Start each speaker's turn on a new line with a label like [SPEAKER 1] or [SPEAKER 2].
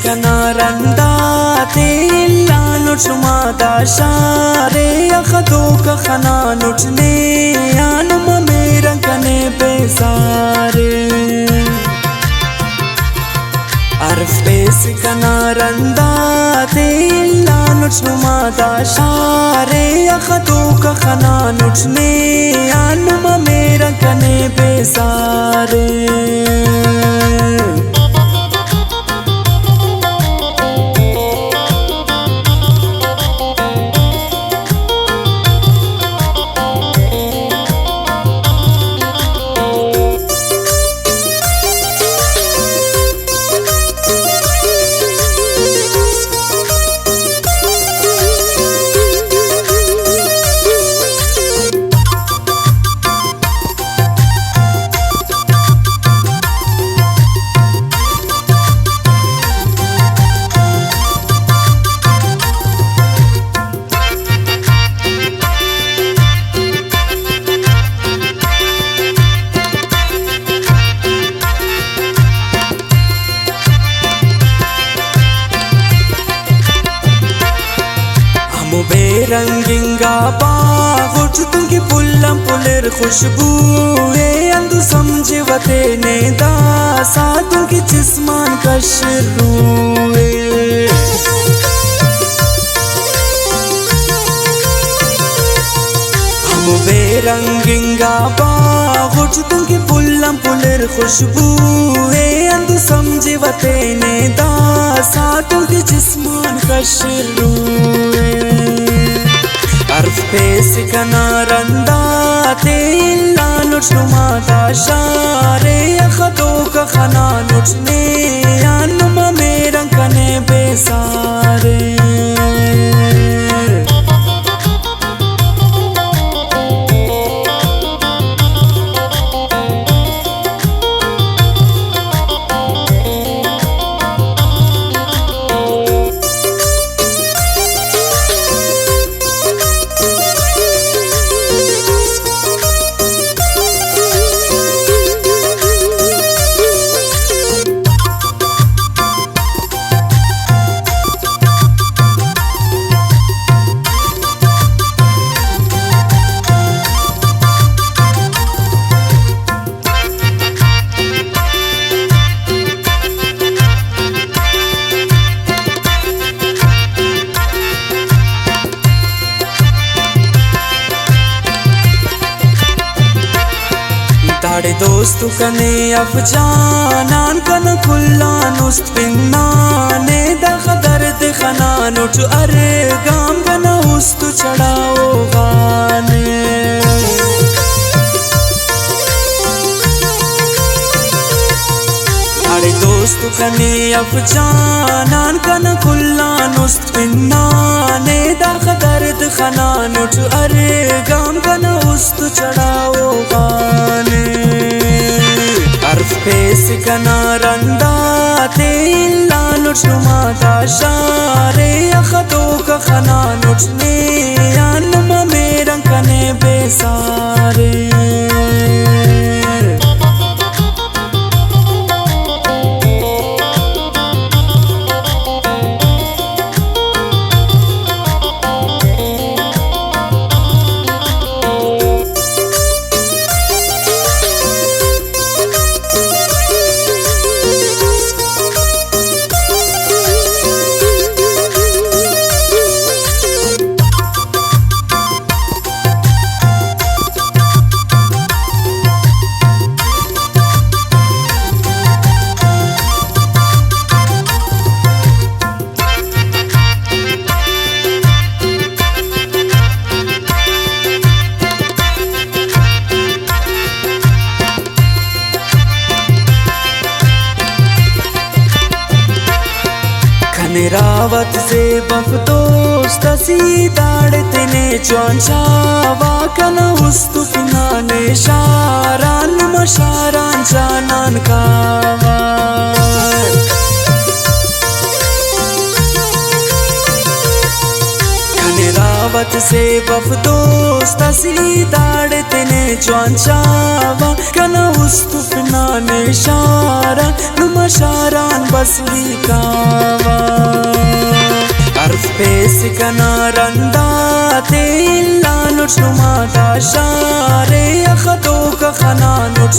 [SPEAKER 1] kanaranda tilla chuma da share akhdo ka khana nutne anuma mera kane besare arf pes kanaranda tilla chuma da share akhdo ka khana nutne anuma mera kane besare बेरंगिंगा बागुट Tungi पुल्लम पुलेर खुशबू है अंदु समझे वते ने दासा तुंगी जिस्मान का शुरू है हम बेरंगिंगा बागुट तुंगी पुल्लम पुलेर खुशबू है अंदु समझे वते ने दासा तुंगी जिस्मान का शुरू है arf pes kanaranda tilla nutma da share akhdo ka khana nutne anuma mera kane besare ताड़े दोस्तु कने अफजानान कन खुल्लान उस्त पिन्नाने दख दर्द खनान उठ अरे गाम कन उस्तु चढ़ाओ गाने ताड़े दोस्तु कने अफजानान कन खुल्लान उस्त पिन्नाने दख दर्द खनान उठ अरे गाम कन उस्तु चढ़ाओ गाने arf pes kanaranda tilla nutma da share akhdo ka khana nutne anuma mera kane besare Rawat से बफदोस्त सी दाड़ते ने चौंचावा कन उस्तु पिनाने शारान मशारान जानान कावा रावत से बफदोस्त सी दाड़ते ने चौंचावा कन उस्तु पिनाने शारान मशारान بسوی کاوا عرف پیس کنارندا تیلا نوچ نما تا شاره اخدو که خنا نوچ